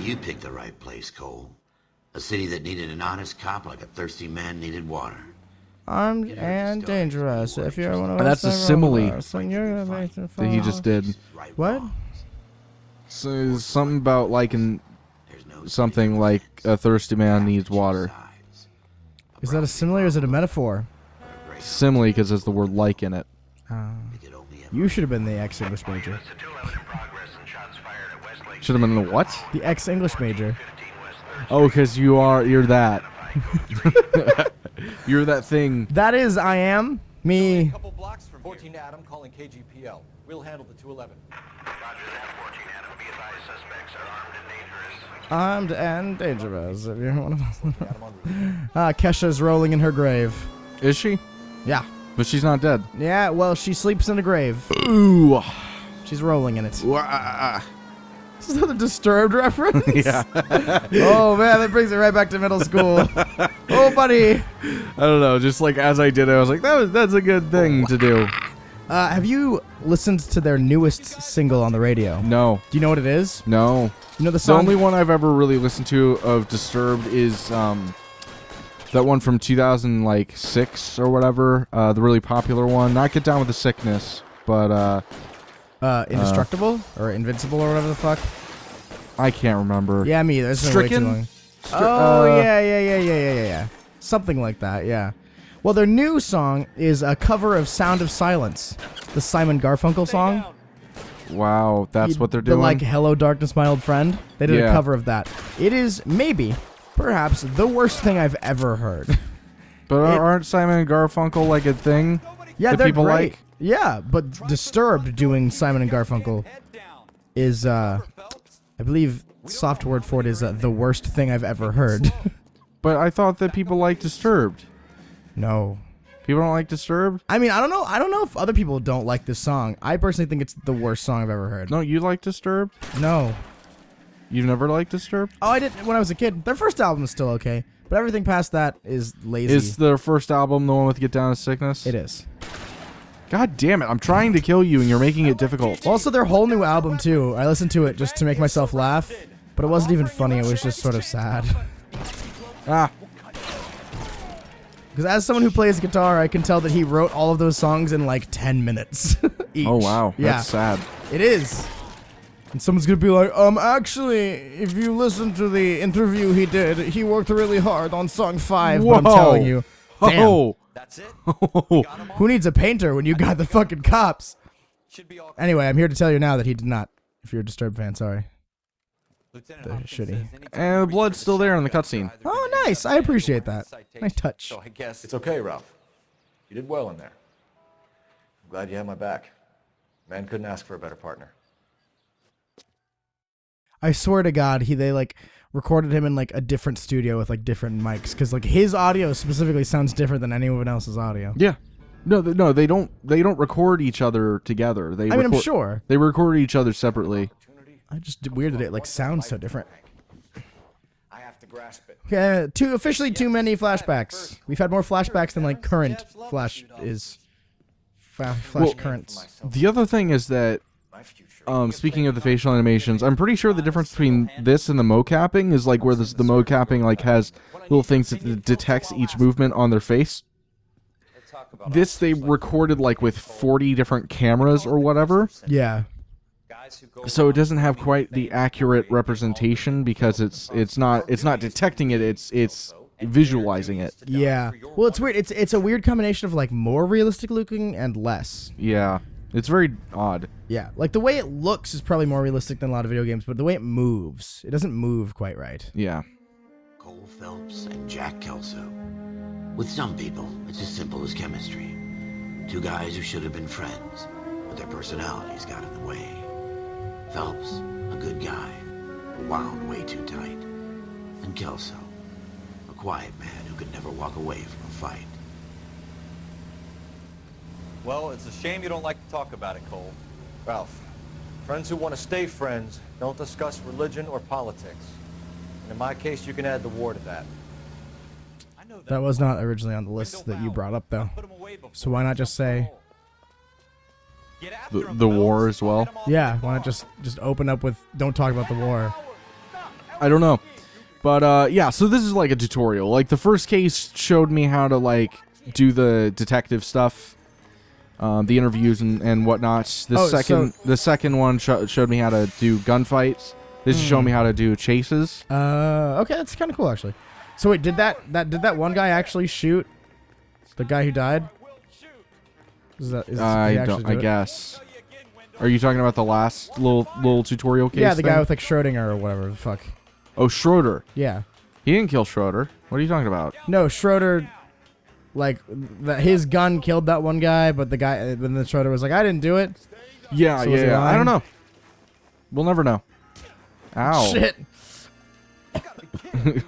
You picked the right place, Cole. A city that needed an honest cop like a thirsty man needed water. Armed and dangerous. If you're one of us, That's a simile that that he just did. What? So something about liking something like a thirsty man needs water. Is that a simile or is it a metaphor? Simile because there's the word like in it. You should have been the ex-English major. Should have been the what? The ex-English major. Oh, because you're that. You're that thing. That is, I am. Me. A couple blocks from 14 Adam calling KGPL. We'll handle the 211. Roger that, 14 Adam. Be advised, suspects are armed and dangerous. Armed and dangerous. If you're one of us. Kesha's rolling in her grave. Is she? Yeah. But she's not dead. Yeah, well, she sleeps in a grave. Ooh. She's rolling in it. Wah. Is that a Disturbed reference? Yeah. Oh, man, that brings it right back to middle school. Oh, buddy. I don't know. Just like as I did it, I was like, that's a good thing to do. Have you listened to their newest single on the radio? No. Do you know what it is? No. You know the The song? only one I've ever really listened to of Disturbed is that one from 2006 or whatever. The really popular one. Not Get Down with the Sickness, but Indestructible? Or Invincible or whatever the fuck? I can't remember. Yeah, me either. It's been way too Stricken? long. Oh, yeah. Something like that, yeah. Well, their new song is a cover of Sound of Silence, the Simon Garfunkel song. Wow, that's what they're doing? The, like, Hello Darkness, My Old Friend. They did a Yeah. cover of that. It is maybe, perhaps, the worst thing I've ever heard. But aren't Simon and Garfunkel like a thing Yeah, that they're people great. like? Yeah, but Disturbed doing Simon and Garfunkel is, I believe, soft word for it is the worst thing I've ever heard. But I thought that people like Disturbed. No. People don't like Disturbed? I mean, I don't know. I don't know if other people don't like this song. I personally think it's the worst song I've ever heard. No, you like Disturbed? No. You've never liked Disturbed? Oh, I did when I was a kid. Their first album is still okay, but everything past that is lazy. Is their first album the one with Get Down with Sickness? It is. God damn it, I'm trying to kill you and you're making it difficult. Also, their whole new album, too. I listened to it just to make myself laugh, but it wasn't even funny. It was just sort of sad. Ah. Because as someone who plays guitar, I can tell that he wrote all of those songs in like 10 minutes each. Oh, wow. Yeah. That's sad. It is. And someone's going to be like, actually, if you listen to the interview he did, he worked really hard on song 5. Whoa. But I'm telling you. Damn. Oh. That's it. Who needs a painter when you got the fucking cops? Should be all Anyway, I'm here to tell you now that he did not. If you're a Disturbed fan, sorry. Lieutenant They're Hopkins shitty. says anytime And the we blood's reach still there in the suspect, cutscene. either Oh, be nice. I arrested appreciate or that. citation. Nice touch. So I guess It's okay, Ralph. You did well in there. I'm glad you had my back. Man couldn't ask for a better partner. I swear to God, they like recorded him in like a different studio with like different mics because like his audio specifically sounds different than anyone else's audio. Yeah. No, they don't record each other together. I mean, I'm sure. They record each other separately. I just weird that it like sounds so different. I have to grasp it. Okay, officially too many flashbacks. We've had more flashbacks than like current flash is. Flash currents. The other thing is that, My future. speaking of the facial animations, I'm pretty sure the difference between this and the mocapping is like where the mocapping like has little things that detects each movement on their face. This they recorded like with 40 different cameras or whatever. Yeah. So it doesn't have quite the accurate representation because it's not detecting it, it's visualizing it. Yeah. Well, it's weird. It's a weird combination of like more realistic looking and less. Yeah. It's very odd. Yeah. Like the way it looks is probably more realistic than a lot of video games, but the way it moves, it doesn't move quite right. Yeah. Cole Phelps and Jack Kelso. With some people, it's as simple as chemistry. Two guys who should have been friends, but their personalities got in the way. Phelps, a good guy, but wound way too tight. And Kelso, a quiet man who could never walk away from a fight. Well, it's a shame you don't like to talk about it, Cole. Ralph, friends who want to stay friends don't discuss religion or politics. And in my case, you can add the war to that. I know That was not originally on the list that you brought up, though. Put 'em away before So why not just say, Get after 'em, The Phelps. war as well. Get 'em off yeah, the why not bar. just open up with, don't talk about the war. I don't know. But, yeah, so this is like a tutorial. Like, the first case showed me how to, like, do the detective stuff. The interviews and whatnot. The second one showed me how to do gunfights. This is showing me how to do chases. Okay, that's kind of cool, actually. So wait, did that one guy actually shoot the guy who died? I guess. Are you talking about the last little tutorial case? Yeah, the thing? guy with like Schrodinger or whatever the fuck. Oh, Schroeder. Yeah. He didn't kill Schroeder. What are you talking about? No, Schroeder. Like his gun killed that one guy, but then the Schroeder was like, "I didn't do it." Yeah, So yeah. I don't know. We'll never know. Ow. Shit.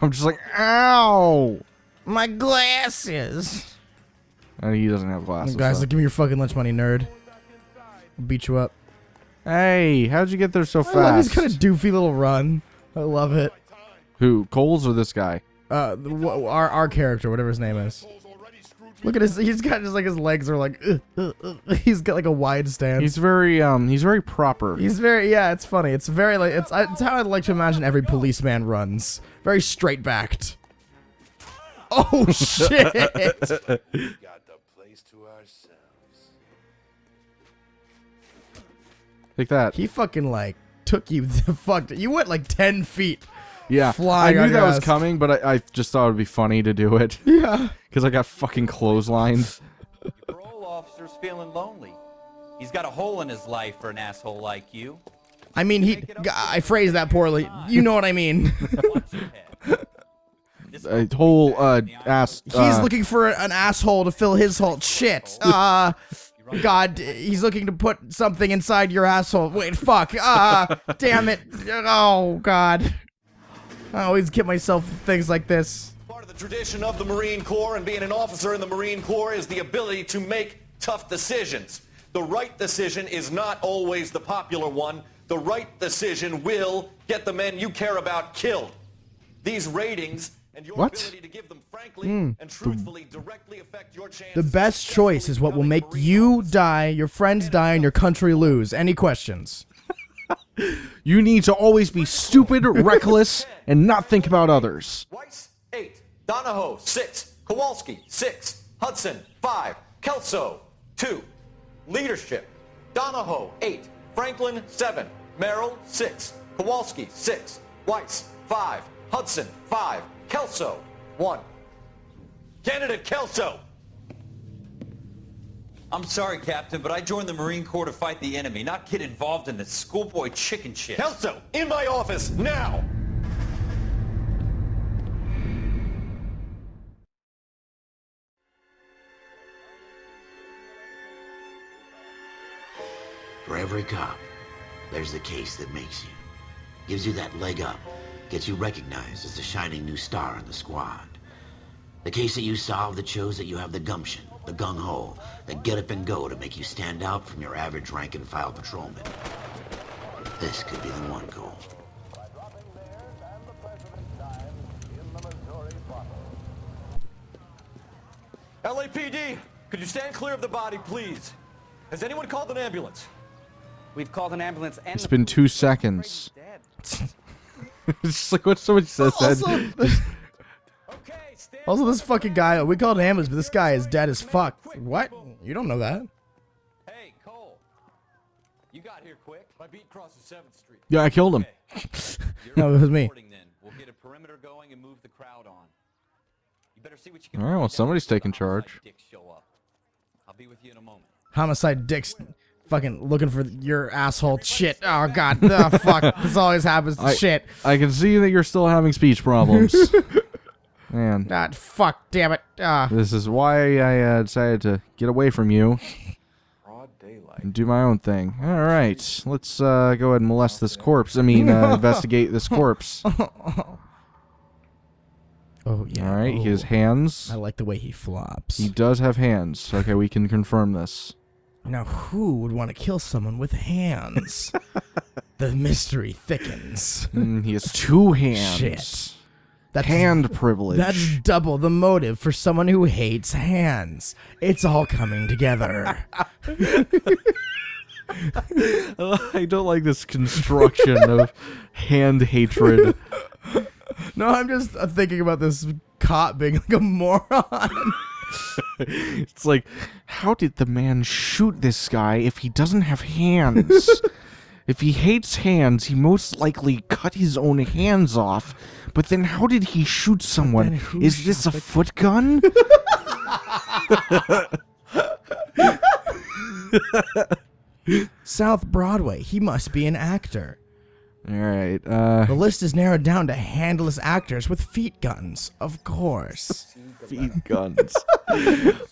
I'm just like, ow. My glasses. And he doesn't have glasses. Guys, so. like, give me your fucking lunch money, nerd. I'll beat you up. Hey, how'd you get there so fast? I love his kind of doofy little run. I love it. Who, Coles or this guy? Our character, whatever his name is. Look at he's got just like his legs are like, he's got like a wide stance. He's very proper. Yeah, it's funny. It's very like, it's how I'd like to imagine every policeman runs. Very straight backed. Oh shit. Got the place to ourselves. Take that. He fucking like took you the fuck. You went like 10 feet. Yeah, Flying I on knew your that was ass. coming, but I just thought it would be funny to do it. Yeah. Because I got fucking clotheslined. Your parole officer's feeling lonely. He's got a hole in his life for an asshole like you. I mean, I phrased that poorly. You know what I mean. Watch your head. A whole ass. He's looking for an asshole to fill his hole. Shit. God, he's looking to put something inside your asshole. Wait, fuck. Damn it. Oh, God. I always get myself things like this. Part of the tradition of the Marine Corps and being an officer in the Marine Corps is the ability to make tough decisions. The right decision is not always the popular one. The right decision will get the men you care about killed. These ratings and your ability to give them frankly and truthfully directly affect your chances. The best choice is what will make you die, your friends die, and your country lose. Any questions? You need to always be stupid, reckless, and not think about others. Weiss, 8. Donahoe, 6. Kowalski, 6. Hudson, 5. Kelso, 2. Leadership. Donahoe, 8. Franklin, 7. Merrill, 6. Kowalski, 6. Weiss, 5. Hudson, 5. Kelso, 1. Candidate Kelso. I'm sorry, Captain, but I joined the Marine Corps to fight the enemy, not get involved in this schoolboy chicken shit. Kelso, in my office, now! For every cop, there's the case that makes you. Gives you that leg up. Gets you recognized as the shining new star in the squad. The case that you solve that shows that you have the gumption, the gung-ho, the get up and go to make you stand out from your average rank-and-file patrolman. This could be the one goal. LAPD, could you stand clear of the body, please? Has anyone called an ambulance? We've called an ambulance and It's been 2 seconds. It's just like what somebody said. Also, this fucking guy, we called an ambulance, but this guy is dead as fuck. What? You don't know that. Hey, Cole. You got here quick. My beat crosses 7th Street. Yeah, I killed him. No, it was me. Then. We'll get a perimeter going and move the crowd on. You better see what you can All right, well, somebody's taking charge. Dicks show up. I'll be with you in a moment. Homicide Dick's fucking looking for your asshole shit. Oh, God. Oh, fuck. This always happens to shit. I can see that you're still having speech problems. Man. God, fuck, damn it. This is why I decided to get away from you Broad daylight. and do my own thing. All right, let's go ahead and molest this corpse. I mean, investigate this corpse. Oh, yeah. All right, his hands. I like the way he flops. He does have hands. Okay, we can confirm this. Now, who would want to kill someone with hands? The mystery thickens. He has 2 hands. Shit. That's Hand privilege. That's double the motive for someone who hates hands. It's all coming together. I don't like this construction of hand hatred. No, I'm just thinking about this cop being like a moron. It's like, how did the man shoot this guy if he doesn't have hands? If he hates hands, he most likely cut his own hands off. But then how did he shoot someone? Is this a foot gun? South Broadway. He must be an actor. All right. The list is narrowed down to handless actors with feet guns, of course. Feet guns.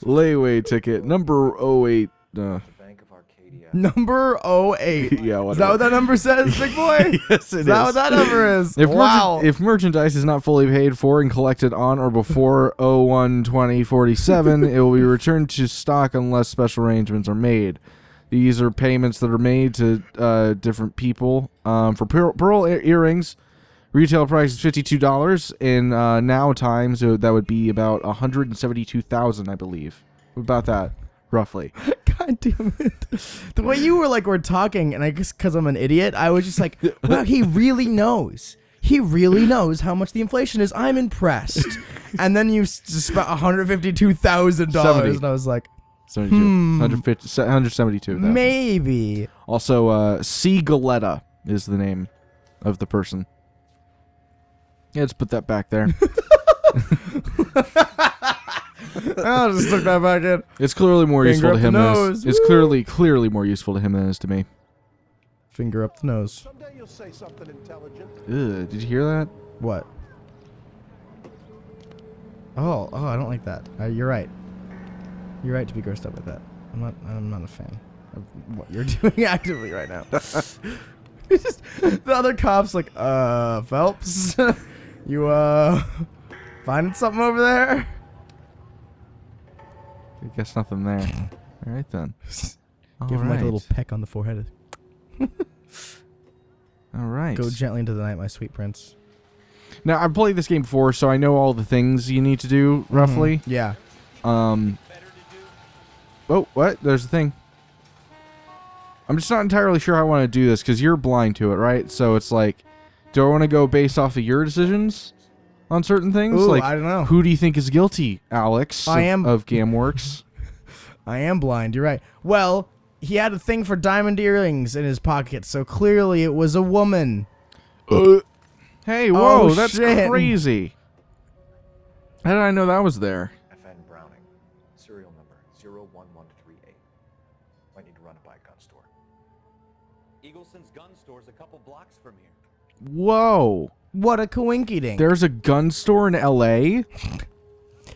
Layaway ticket number 08. Bank of Arcadia. Number 08. Yeah, Is that what that number says, big boy? Yes, it Is that what that number is? Wow. If merchandise is not fully paid for and collected on or before 01/20/47, it will be returned to stock unless special arrangements are made. These are payments that are made to different people. For pearl earrings, retail price is $52. In now times, that would be about $172,000, I believe. About that, roughly. God damn it. The way you were talking, and I guess because I'm an idiot, I was just like, wow, he really knows. He really knows how much the inflation is. I'm impressed. And then you just spent $152,000, and I was like, 72. 172. maybe. Also, C. Galetta is the name of the person. Yeah, let's put that back there. I'll just stick that back in. It's clearly more Finger useful to up the him than nose. it's clearly more useful to him than it is to me. Finger up the nose. Someday you'll say something intelligent. Ugh, did you hear that? What? Oh, I don't like that. You're right. You're right to be grossed up with that. I'm not a fan of what you're doing actively right now. It's just, the other cop's like, Phelps, you finding something over there? I guess nothing there. All right then. Give him like a little peck on the forehead. All right. Go gently into the night, my sweet prince. Now I've played this game before, so I know all the things you need to do roughly. Yeah. Oh, what? There's a thing. I'm just not entirely sure how I want to do this because you're blind to it, right? So it's like, do I want to go based off of your decisions on certain things? Ooh, like, I don't know. Who do you think is guilty, Alex? of GamWorks. I am blind. You're right. Well, he had a thing for diamond earrings in his pocket, so clearly it was a woman. Hey, whoa, Oh, that's shit. crazy. How did I know that was there? FN Browning, serial number 01138. Might need to run it by a gun store. Eagleson's gun store's a couple blocks from here. Whoa. What a coinkydink. There's a gun store in L.A.?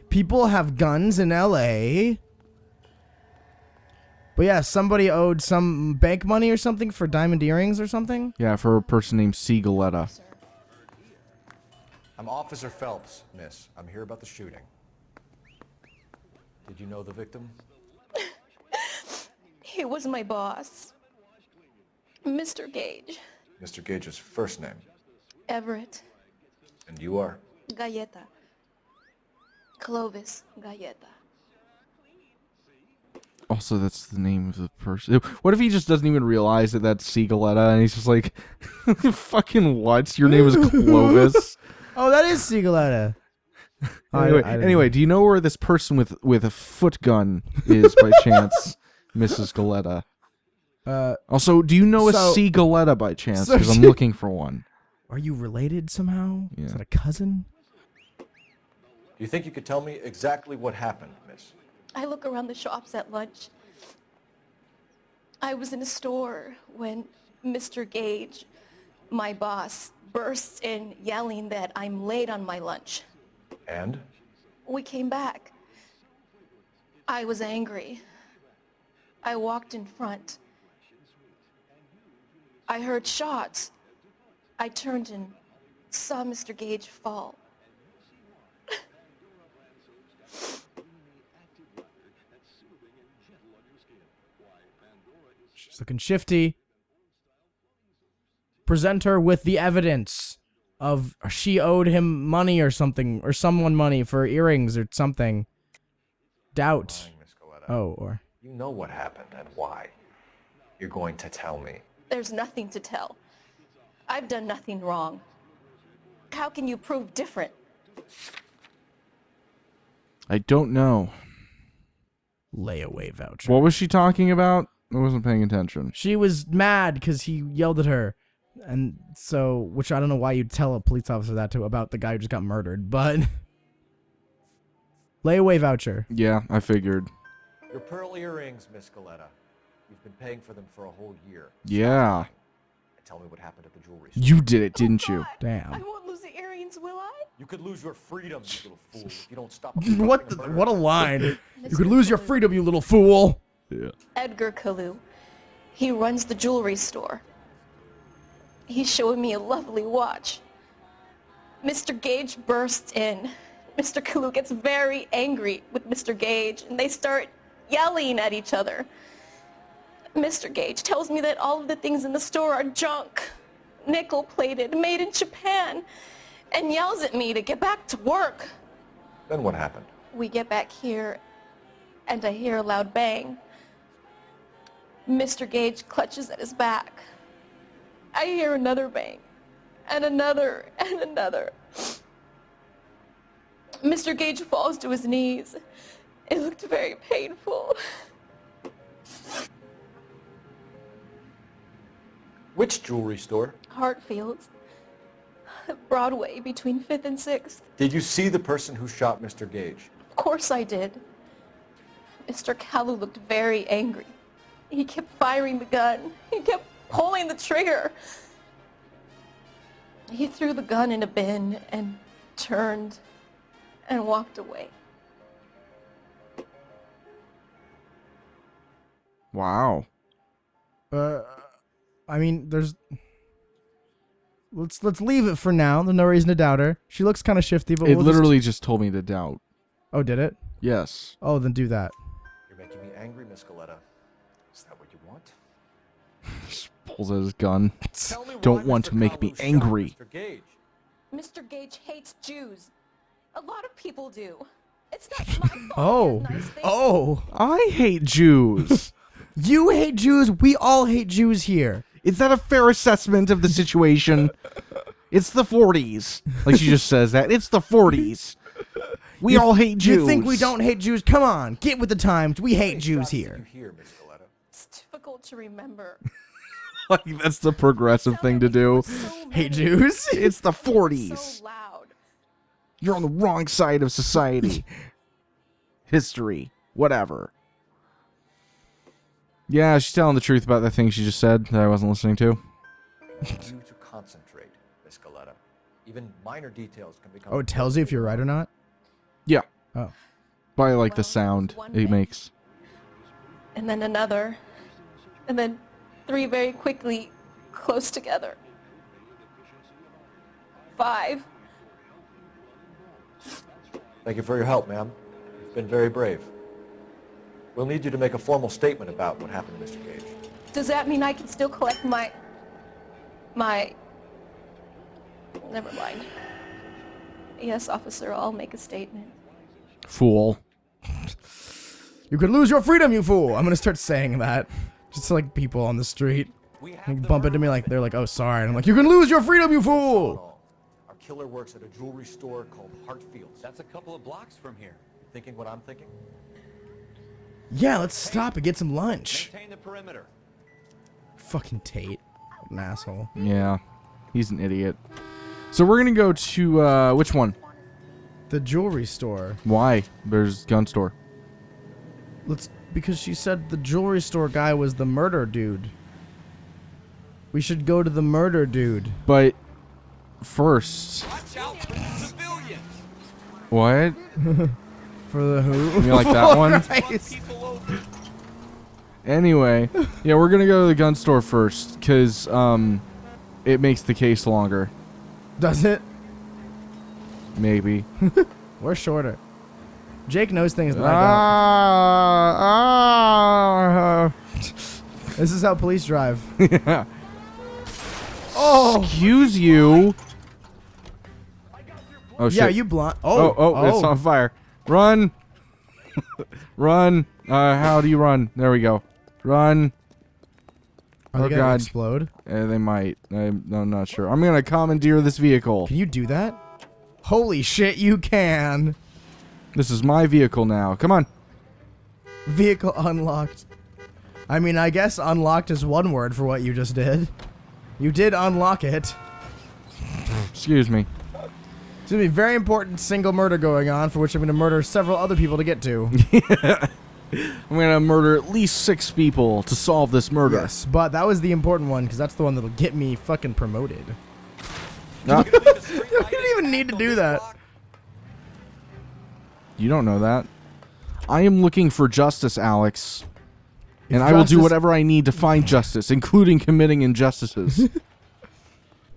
People have guns in L.A. But yeah, somebody owed some bank money or something for diamond earrings or something. Yeah, for a person named C. Galetta. I'm Officer Phelps, miss. I'm here about the shooting. Did you know the victim? He was my boss, Mr. Gage. Mr. Gage's first name. Everett And you are? Galleta. Clovis Galleta. Also, that's the name of the person. What if he just doesn't even realize that that's C. Galetta and he's just like, fucking what? Your name is Clovis? Oh, that is Sigaletta. Anyway, do you know where this person with a foot gun is by chance, Mrs. Galetta? Also, do you know a C. Galetta by chance? Because I'm looking for one. Are you related somehow? Yeah. Is that a cousin? Do you think you could tell me exactly what happened, miss? I look around the shops at lunch. I was in a store when Mr. Gage, my boss, bursts in yelling that I'm late on my lunch. And? We came back. I was angry. I walked in front. I heard shots. I turned and saw Mr. Gage fall. She's looking shifty. Present her with the evidence of she owed him money or something, or someone money for earrings or something. Doubt. Lying, Miss Galetta. Oh, or... You know what happened and why. You're going to tell me. There's nothing to tell. I've done nothing wrong. How can you prove different? I don't know. Layaway voucher. What was she talking about? I wasn't paying attention. She was mad because he yelled at her. And so, which I don't know why you'd tell a police officer that to about the guy who just got murdered, but... Layaway voucher. Yeah, I figured. Your pearl earrings, Miss Galetta. You've been paying for them for a whole year. Yeah. And tell me what happened at the jewelry store. You did it, didn't you? I Damn. won't lose the earrings, will I? You could lose your freedom, you little fool, if you don't stop. What a line. You could lose your freedom, you little fool. Yeah. Edgar Kalu. He runs the jewelry store. He's showing me a lovely watch. Mr. Gage bursts in. Mr. Kalu gets very angry with Mr. Gage, and they start yelling at each other. Mr. Gage tells me that all of the things in the store are junk, nickel-plated, made in Japan, and yells at me to get back to work. Then what happened? We get back here, and I hear a loud bang. Mr. Gage clutches at his back. I hear another bang, and another, and another. Mr. Gage falls to his knees. It looked very painful. Which jewelry store? Hartfield's. Broadway, between 5th and 6th. Did you see the person who shot Mr. Gage? Of course I did. Mr. Kalu looked very angry. He kept firing the gun. He kept pulling the trigger. He threw the gun in a bin and turned and walked away. Wow. I mean, there's... Let's leave it for now. There's no reason to doubt her. She looks kind of shifty, but It we'll literally just told me to doubt. Oh, did it? Yes. Oh, then do that. You're making me angry, Miss Galetta. Is that what you want? Just pulls out his gun. Tell me Don't why want Mr. to make me Kalu shot angry. Mr. Gage. Mr. Gage hates Jews. A lot of people do. It's not my fault. Oh. He has nice things. Oh. I hate Jews. You hate Jews. We all hate Jews here. Is that a fair assessment of the situation? It's the 40s. Like she just says that. It's the 40s. We all hate Jews. You think we don't hate Jews? Come on. Get with the times. We hate Jews You here. hear, Miss Galetta? It's difficult to remember. Like that's the progressive thing to do. So Hate many. Jews? It's the So 40s. loud. You're on the wrong side of society. History. Whatever. Yeah, she's telling the truth about that thing she just said that I wasn't listening to. You to concentrate, Miss Galetta. Even minor details can become... Oh, it tells you if you're right or not? Yeah. Oh. By like the Well, sound there's one it thing. makes. And then another. And then 3 very quickly, close together. 5. Thank you for your help, ma'am. You've been very brave. We'll need you to make a formal statement about what happened to Mr. Gage. Does that mean I can still collect my... Never mind. Yes, officer, I'll make a statement. Fool. You could lose your freedom, you fool. I'm gonna start saying that. Just to, like, people on the street. They bump into me like, they're like, oh, sorry. And I'm like, you can lose your freedom, you fool. Our killer works at a jewelry store called Hartfield's. That's a couple of blocks from here. Thinking what I'm thinking? Yeah, let's stop and get some lunch. Maintain the perimeter. Fucking Tate. What an asshole. Yeah. He's an idiot. So we're gonna go to which one? The jewelry store. Why? There's gun store. Because she said the jewelry store guy was the murder dude. We should go to the murder dude. But first. Watch out for civilians. What? For the who? You like that one? Christ. Anyway, yeah, we're gonna go to the gun store first, cause it makes the case longer. Does it? Maybe. We're shorter. Jake knows things that I don't. This is how police drive. Yeah. Oh! Excuse you. Oh shit. Yeah, you blind. Oh, it's on fire. Run. Run. How do you run? There we go. Run. Are they gonna explode? They might. I'm not sure. I'm gonna commandeer this vehicle. Can you do that? Holy shit, you can! This is my vehicle now. Come on. Vehicle unlocked. I mean, I guess unlocked is one word for what you just did. You did unlock it. Excuse me. It's gonna be a very important single murder going on, for which I'm gonna murder several other people to get to. I'm gonna murder at least 6 people to solve this murder. Yes, but that was the important one, because that's the one that'll get me fucking promoted. No. You didn't even need to do that. You don't know that. I am looking for justice, Alex. If And I will do justice- whatever I need to find justice, including committing injustices.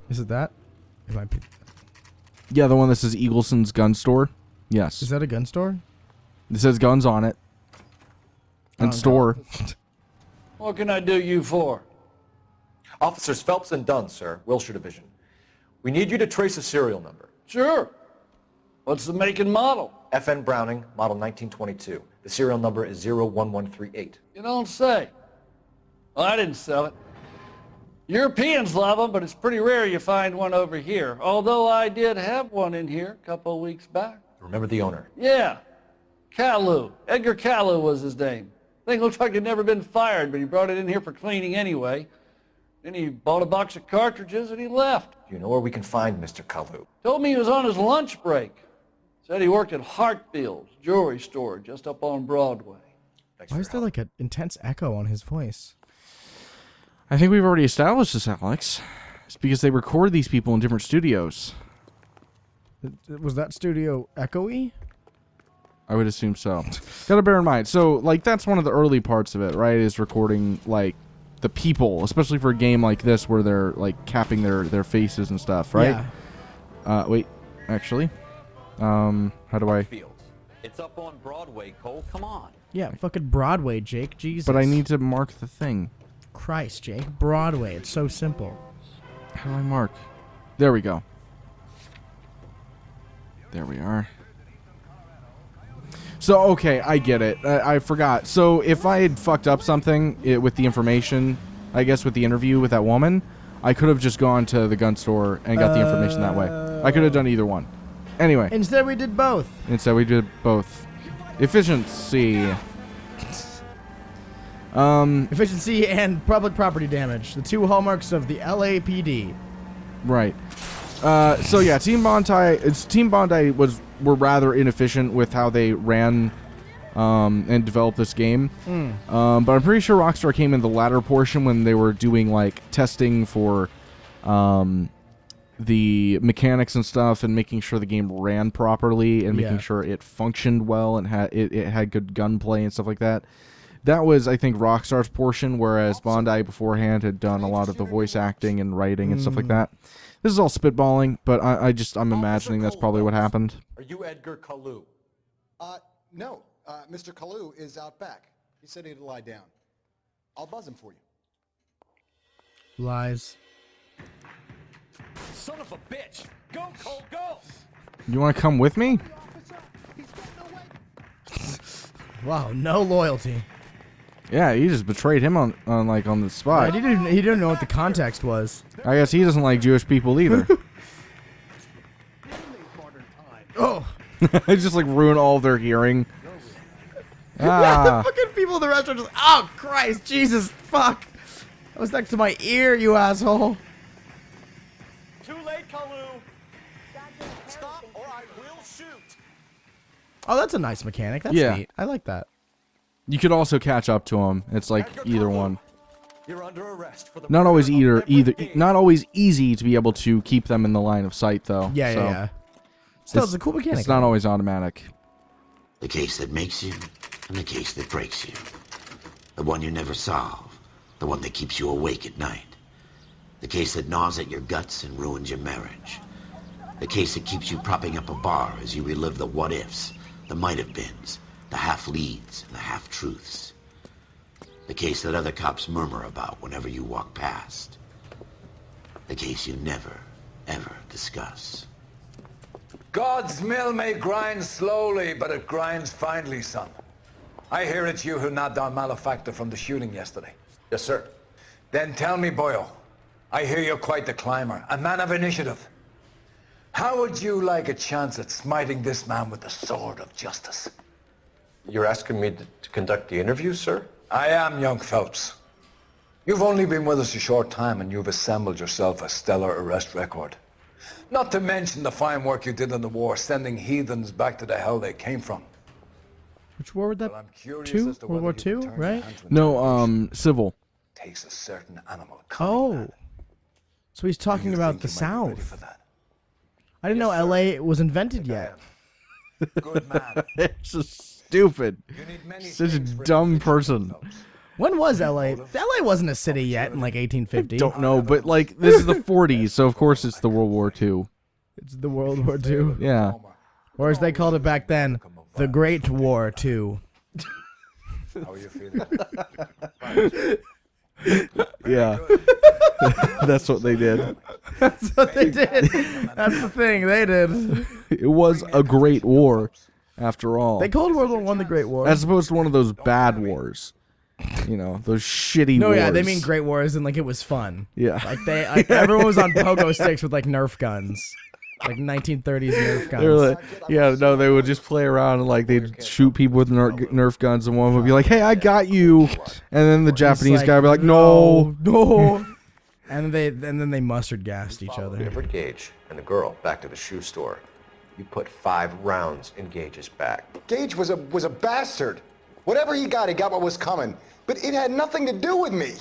Is it that? It might be. Yeah, the one that says Eagleson's gun store. Yes. Is that a gun store? It says guns on it. And store. What can I do you for? Officers Phelps and Dunn, sir, Wilshire Division. We need you to trace a serial number. Sure. What's the make and model? FN Browning, model 1922. The serial number is 01138. You don't say. Well, I didn't sell it. Europeans love them, but it's pretty rare you find one over here. Although I did have one in here a couple of weeks back. Remember the owner? Yeah. Caillou. Edgar Caillou was his name. Thing looked like he'd never been fired, but he brought it in here for cleaning anyway. Then he bought a box of cartridges and he left. Do you know where we can find Mr. Caillou? Told me he was on his lunch break. Said he worked at Hartfield's jewelry store just up on Broadway. Why is there like an intense echo on his voice? I think we've already established this, Alex. It's because they record these people in different studios. Was that studio echoey? I would assume so. Gotta bear in mind. So, like, that's one of the early parts of it, right? Is recording, like, the people, especially for a game like this where they're, like, capping their faces and stuff, right? Yeah. Wait. Actually. How do I... It's up on Broadway, Cole. Come on. Yeah, fucking Broadway, Jake. Jesus. But I need to mark the thing. Christ, Jake. Broadway. It's so simple. How do I mark? There we go. There we are. So, okay, I get it. I forgot. So, if I had fucked up something with the information, I guess with the interview with that woman, I could have just gone to the gun store and got the information that way. I could have done either one. Anyway. Instead, we did both. Instead, we did both. Efficiency. Efficiency and public property damage. The two hallmarks of the LAPD. Right. So yeah, Team Bondi were rather inefficient with how they ran and developed this game. But I'm pretty sure Rockstar came in the latter portion when they were doing like testing for the mechanics and stuff and making sure the game ran properly and making sure it functioned well and it had good gunplay and stuff like that. That was, I think, Rockstar's portion, whereas Bondi beforehand had done a lot of the voice acting and writing and stuff like that. This is all spitballing, but I'm imagining that's probably what happened. Are you Edgar Caillou? No. Mr. Caillou is out back. He said he'd lie down. I'll buzz him for you. Lies. Son of a bitch! Go, Cole, go! You want to come with me? Wow, no loyalty. Yeah, you just betrayed him on the spot. He didn't know what the context was. I guess he doesn't like Jewish people either. Oh. I just like ruin all of their hearing. Yeah, the fucking people in the restaurant just, oh Christ, Jesus, fuck. That was next to my ear, you asshole. Too late, Caillou! Stop or I will shoot! Oh, that's a nice mechanic. That's neat. I like that. You could also catch up to him. It's like either one. You're under arrest for the Not always not always easy to be able to keep them in the line of sight, though. Yeah. Still, it's a cool mechanic. It's not always automatic. The case that makes you, and the case that breaks you. The one you never solve. The one that keeps you awake at night. The case that gnaws at your guts and ruins your marriage. The case that keeps you propping up a bar as you relive the what-ifs, the might-have-beens, the half-leads, and the half-truths. The case that other cops murmur about whenever you walk past. The case you never, ever discuss. God's mill may grind slowly, but it grinds finely, son. I hear it's you who nabbed our malefactor from the shooting yesterday. Yes, sir. Then tell me, Boyle. I hear you're quite the climber, a man of initiative. How would you like a chance at smiting this man with the sword of justice? You're asking me to conduct the interview, sir? I am, young Phelps. You've only been with us a short time and you've assembled yourself a stellar arrest record. Not to mention the fine work you did in the war, sending heathens back to the hell they came from. Which war would that? Well, I'm curious Two? as to World whether War you II, would turn your right? hand to No, civil. takes a certain animal. Oh. So he's talking about the You might be ready South. for that. I didn't know LA was invented yet. Good man. It's just stupid. You need many Such a things for dumb individual person. Phelps. When was LA? LA wasn't a city yet in like 1850. Don't know, but like this is the 40s, so of course it's the World War II. It's the World War II. Yeah. Or as they called it back then, the Great War II. How are you feeling? Yeah. That's what they did. That's what they did. That's the thing they did. It was a great war, after all. They called World War I the Great War. As opposed to one of those bad wars. You know, those shitty No, wars. yeah, they mean Great Wars and like it was fun. Yeah. Like everyone was on pogo sticks with like Nerf guns. Like 1930s Nerf guns. They were like, yeah, no, they would just play around and like they'd shoot people with Nerf guns, and one would be like, "Hey, I got you," and then the Japanese guy would be like, "No, no," and then they mustard gassed each other. Everett Gage and the girl back to the shoe store. You put 5 rounds in Gage's back. Gage was a bastard. Whatever he got what was coming. But it had nothing to do with me.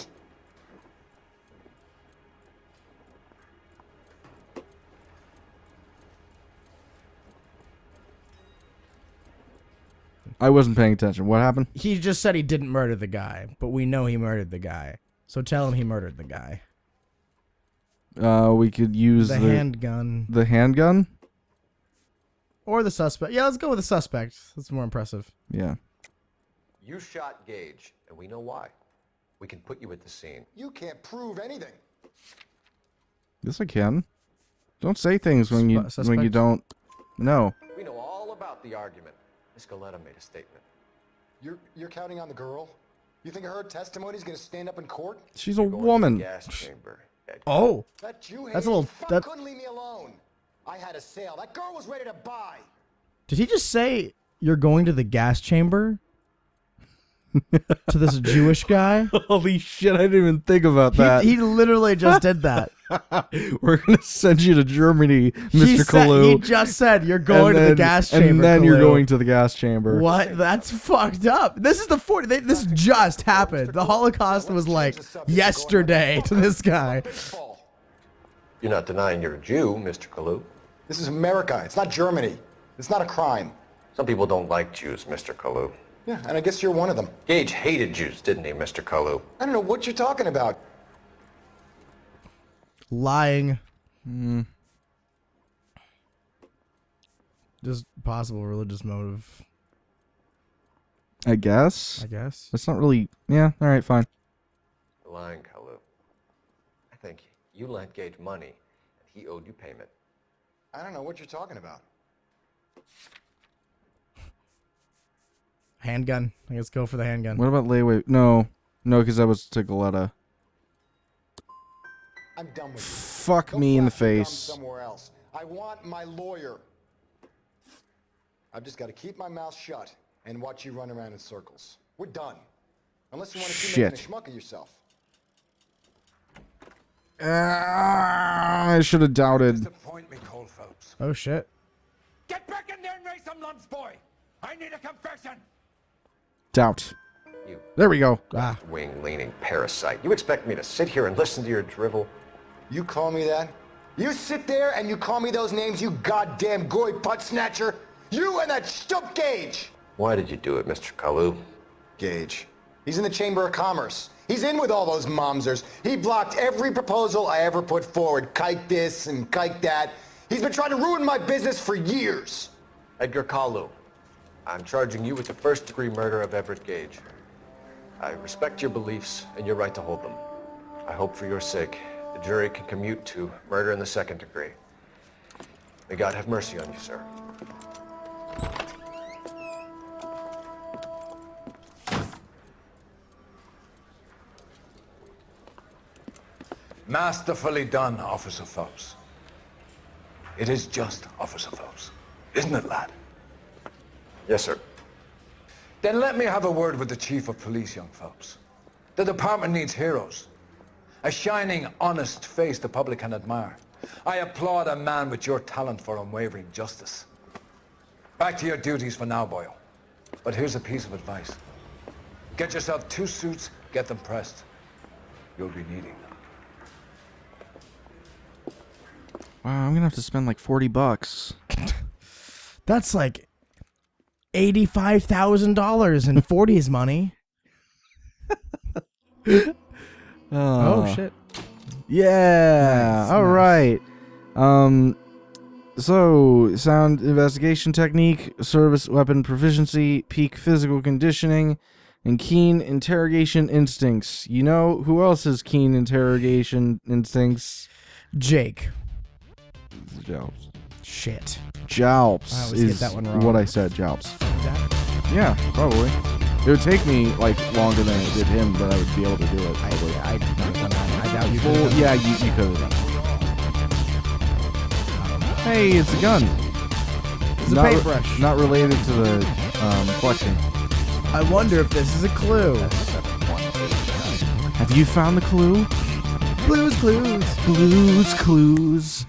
I wasn't paying attention. What happened?" He just said he didn't murder the guy, but we know he murdered the guy. So tell him he murdered the guy. We could use The handgun. The handgun? Or the suspect. Yeah, let's go with the suspect. That's more impressive. Yeah. You shot Gage, and we know why. We can put you at the scene. You can't prove anything. Yes, I can. Don't say things when you Suspect? don't know. We know all about the argument. Miss Galetta made a statement. You're counting on the girl? You think her testimony is going to stand up in court? She's a woman. Gas chamber. Oh. That you That's a little. fuck couldn't leave me alone. I had a sale. That girl was ready to buy. Did he just say you're going to the gas chamber? To this Jewish guy? Holy shit, I didn't even think about that. He literally just did that. We're going to send you to Germany, Mr. Kalu. He just said you're going to the gas chamber. And then you're Kalu. going to the gas chamber. What? That's fucked up. This is the 40. This just happened. The Holocaust was like yesterday to this guy. You're not denying you're a Jew, Mr. Kalu. This is America. It's not Germany. It's not a crime. Some people don't like Jews, Mr. Kalu. Yeah, and I guess you're one of them. Gage hated Jews, didn't he, Mr. Kalu? I don't know what you're talking about. Lying. Just possible religious motive. I guess. It's not really... Yeah, alright, fine. You're lying, Kalu. I think you lent Gage money, and he owed you payment. I don't know what you're talking about. Handgun. I guess go for the handgun. What about layaway? No, because that was to Galetta. I'm done with you. Fuck Go me in the flash your gum face. somewhere else. I want my lawyer. I've just got to keep my mouth shut and watch you run around in circles. We're done. Unless you want to keep making a schmuck of yourself. I should have doubted. Disappoint me, Cole Phelps. Oh shit. Get back in there and raise some lumps, boy. I need a confession. Doubt. You There we go. wing-leaning parasite. You expect me to sit here and listen to your drivel? You call me that? You sit there and you call me those names, you goddamn goy putt snatcher? You and that stup Gage! Why did you do it, Mr. Kalu? Gage. He's in the Chamber of Commerce. He's in with all those momsers. He blocked every proposal I ever put forward. Kike this and kike that. He's been trying to ruin my business for years. Edgar Kalu, I'm charging you with the first-degree murder of Everett Gage. I respect your beliefs and your right to hold them. I hope for your sake the jury can commute to murder in the second degree. May God have mercy on you, sir. Masterfully done, Officer Phelps. It is just Officer Phelps. Isn't it, lad? Yes, sir. Then let me have a word with the Chief of Police, young Phelps. The department needs heroes. A shining, honest face the public can admire. I applaud a man with your talent for unwavering justice. Back to your duties for now, Boyle. But here's a piece of advice. Get yourself 2 suits, get them pressed. You'll be needing them. Wow, I'm gonna have to spend like $40. That's like $85,000 in 40s money. Oh shit. Yeah. Nice, All nice. right. So sound investigation technique, service weapon proficiency, peak physical conditioning, and keen interrogation instincts. You know who else has keen interrogation instincts? Jake. Jalps. Shit. Jalps I always get is that one wrong. what I said. Jalps. Yeah, probably. It would take me like longer than it did him, but I would be able to do it. Probably. I doubt you could. Well, yeah, you could have. Hey, it's a gun. It's a paintbrush. Not related to the flexion. I wonder if this is a clue. Have you found the clue? Blues clues. Blues clues.